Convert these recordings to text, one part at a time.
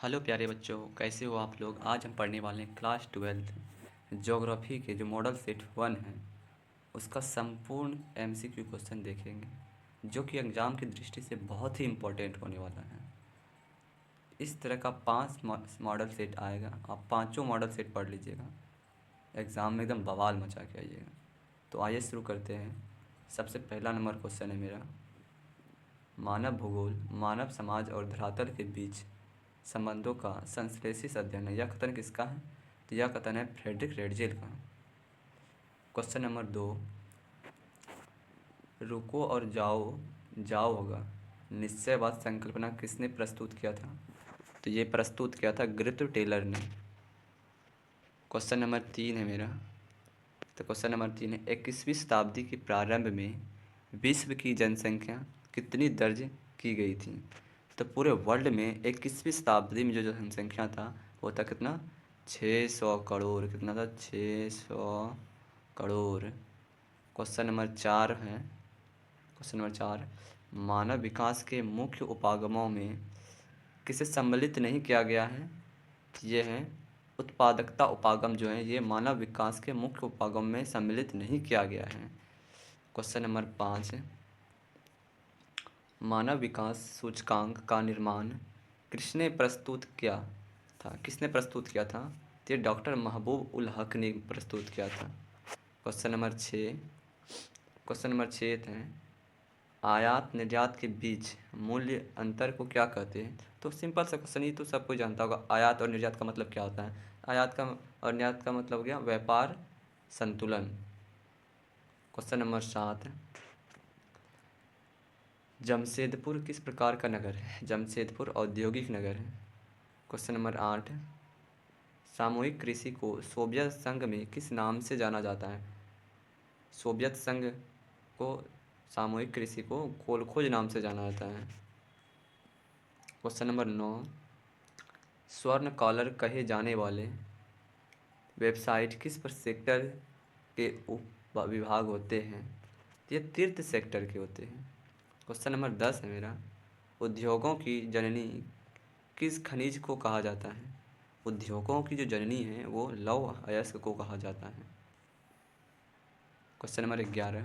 Hello प्यारे बच्चों, कैसे हो आप लोग। आज हम पढ़ने वाले हैं क्लास 12 ज्योग्राफी के जो मॉडल सेट 1 है उसका संपूर्ण एमसीक्यू क्वेश्चन देखेंगे जो कि एग्ज़ाम की दृष्टि से बहुत ही इम्पोर्टेंट होने वाला है। इस तरह का 5 मॉडल सेट आएगा, आप पांचों मॉडल सेट पढ़ लीजिएगा, एग्ज़ाम में एकदम बवाल मचा के आइएगा। तो आइए शुरू करते हैं। सबसे पहला नंबर क्वेश्चन है मेरा, मानव भूगोल मानव समाज और धरातल के बीच संबंधों का संश्लेषित अध्ययन है। यह कथन किसका है? तो यह कथन है फ्रेडरिक रेडजेल का। क्वेश्चन नंबर 2, रुको और जाओ जाओ होगा निश्चयवाद संकल्पना किसने प्रस्तुत किया था? तो ये प्रस्तुत किया था ग्रिफ्थ टेलर ने। क्वेश्चन नंबर 3 है मेरा। तो क्वेश्चन नंबर 3 है, 21वीं शताब्दी के प्रारंभ में विश्व की जनसंख्या कितनी दर्ज की गई थी? तो पूरे वर्ल्ड में 21वीं शताब्दी में जो जनसंख्या था वो था कितना? 600 करोड़। कितना था? 600 करोड़। क्वेश्चन नंबर 4 है। क्वेश्चन नंबर 4, मानव विकास के मुख्य उपागमों में किसे सम्मिलित नहीं किया गया है? ये है उत्पादकता उपागम जो है ये मानव विकास के मुख्य उपागम में सम्मिलित नहीं किया गया है। क्वेश्चन नंबर 5 है, मानव विकास सूचकांक का निर्माण किसने प्रस्तुत किया था? किसने प्रस्तुत किया था? तो ये डॉक्टर महबूब उल हक ने प्रस्तुत किया था। क्वेश्चन नंबर 6, क्वेश्चन नंबर 6 है, आयात निर्यात के बीच मूल्य अंतर को क्या कहते हैं? तो सिंपल सा क्वेश्चन, ये तो सब कोई जानता होगा। आयात और निर्यात का मतलब क्या होता है? आयात का और निर्यात का मतलब हो गया व्यापार संतुलन। क्वेश्चन नंबर 7, जमशेदपुर किस प्रकार का नगर है? जमशेदपुर औद्योगिक नगर है। क्वेश्चन नंबर 8, सामूहिक कृषि को सोवियत संघ में किस नाम से जाना जाता है? सोवियत संघ को सामूहिक कृषि को कोलखोज नाम से जाना जाता है। क्वेश्चन नंबर 9, स्वर्ण कॉलर कहे जाने वाले वेबसाइट किस पर सेक्टर के उप विभाग होते हैं? ये तीर्थ सेक्टर के होते हैं। क्वेश्चन नंबर 10 है मेरा, उद्योगों की जननी किस खनिज को कहा जाता है? उद्योगों की जो जननी है वो लौह अयस्क को कहा जाता है। क्वेश्चन नंबर 11,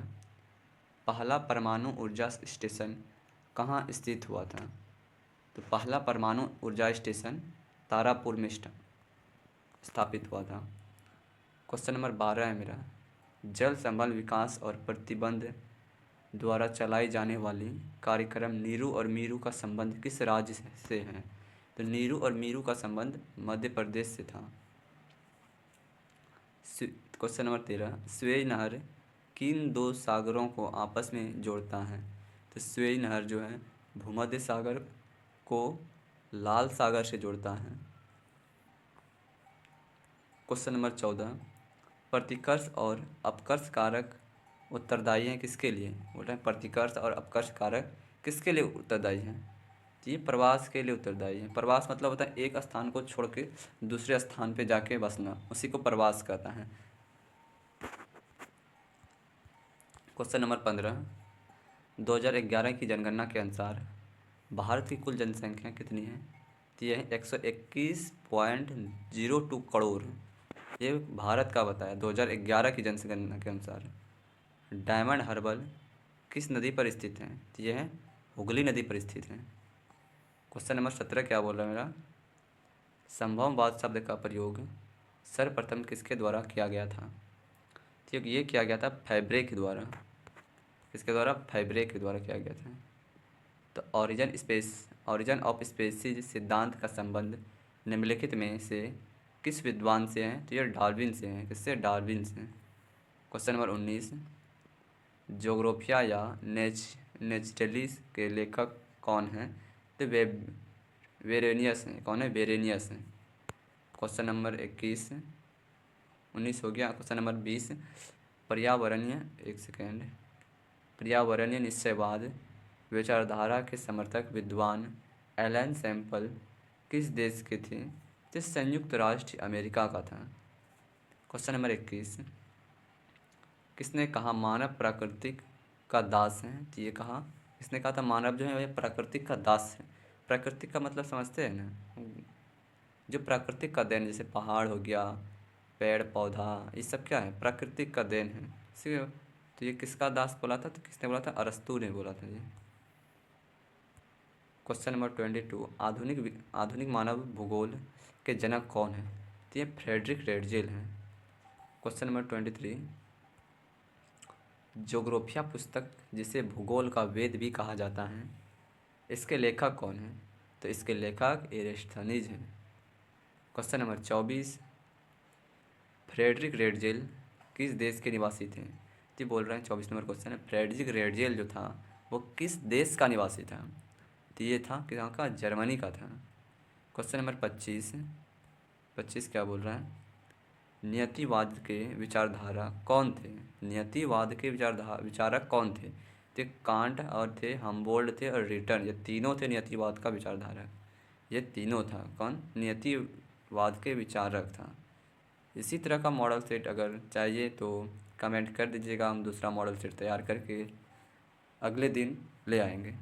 पहला परमाणु ऊर्जा स्टेशन कहाँ स्थित हुआ था? तो पहला परमाणु ऊर्जा स्टेशन तारापुर में स्थापित हुआ था। क्वेश्चन नंबर 12 है मेरा, जल संबल विकास और प्रतिबंध द्वारा चलाई जाने वाली कार्यक्रम नीरू और मीरू का संबंध किस राज्य से है? तो नीरू और मीरू का संबंध मध्य प्रदेश से था। क्वेश्चन नंबर 13, स्वेज नहर किन दो सागरों को आपस में जोड़ता है? तो स्वेज नहर जो है भूमध्य सागर को लाल सागर से जोड़ता है। क्वेश्चन नंबर 14, प्रतिकर्ष और अपकर्ष कारक उत्तरदायी हैं किसके लिए? बोल रहे हैं प्रतिकर्ष और अपकर्ष कारक किसके लिए उत्तरदायी हैं? तो ये प्रवास के लिए उत्तरदायी है। प्रवास मतलब होता है एक स्थान को छोड़ के दूसरे स्थान पे जाके बसना, उसी को प्रवास कहता है। क्वेश्चन नंबर 15, 2011 की जनगणना के अनुसार भारत की कुल जनसंख्या कितनी है? तो ये है 121.02 करोड़। ये भारत का बताया 2011 की जनगणना के अनुसार। डायमंड हार्बर किस नदी पर स्थित है? तो ये है हुगली नदी पर स्थित है। क्वेश्चन नंबर 17 क्या बोल रहा है मेरा, संभववाद शब्द का प्रयोग सर्वप्रथम किसके द्वारा किया गया था? तो ये किया गया था फैब्रे के द्वारा। किसके द्वारा? फैब्रे के द्वारा किया गया था। तो ओरिजिन ऑफ स्पेसीज सिद्धांत का संबंध निम्नलिखित में से किस विद्वान से है? तो ये डार्विन से है। किससे? डार्विन से। क्वेश्चन नंबर 19, जोग्राफिया या नेचुरलिस्ट के लेखक कौन हैं? तो वेरेनियस हैं। कौन है? वेरेनियस हैं। क्वेश्चन नंबर 21, 19 हो गया। क्वेश्चन नंबर 20, पर्यावरणीय एक सेकेंड पर्यावरणीय निश्चयवाद विचारधारा के समर्थक विद्वान एलन सैम्पल किस देश के थे? तो संयुक्त राष्ट्र अमेरिका का था। क्वेश्चन नंबर 21, किसने कहा मानव प्राकृतिक का दास है? तो ये कहा, किसने कहा था मानव जो है वह प्राकृतिक का दास है। प्राकृतिक का मतलब समझते हैं ना, जो प्राकृतिक का देन, जैसे पहाड़ हो गया, पेड़ पौधा, ये सब क्या है, प्राकृतिक का देन है। इसी तो ये किसका दास बोला था, तो किसने बोला था, अरस्तू ने बोला था ये। क्वेश्चन नंबर 22, आधुनिक मानव भूगोल के जनक कौन है, तो ये फ्रेडरिक रेडजेल हैं। क्वेश्चन नंबर 23, जोग्राफिया पुस्तक जिसे भूगोल का वेद भी कहा जाता है, इसके लेखक कौन हैं, तो इसके लेखक एरिस्टोनीज हैं। क्वेश्चन नंबर 24, फ्रेडरिक रेडजेल किस देश के निवासी थे, जी बोल रहे हैं 24 नंबर क्वेश्चन है, फ्रेडरिक रेडजेल जो था वो किस देश का निवासी था, तो ये था कहाँ का, जर्मनी का था। क्वेश्चन नंबर 25, 25 क्या बोल रहा है, नियतिवाद के विचारधारा कौन थे, नियतिवाद के विचारक कौन थे, तो कांट और थे, हम्बोल्ट थे और रिटर्न, ये तीनों थे नियतिवाद का विचारधारक। ये तीनों था कौन, नियतिवाद के विचारक था। इसी तरह का मॉडल सेट अगर चाहिए तो कमेंट कर दीजिएगा, हम दूसरा मॉडल सेट तैयार करके अगले दिन ले आएंगे।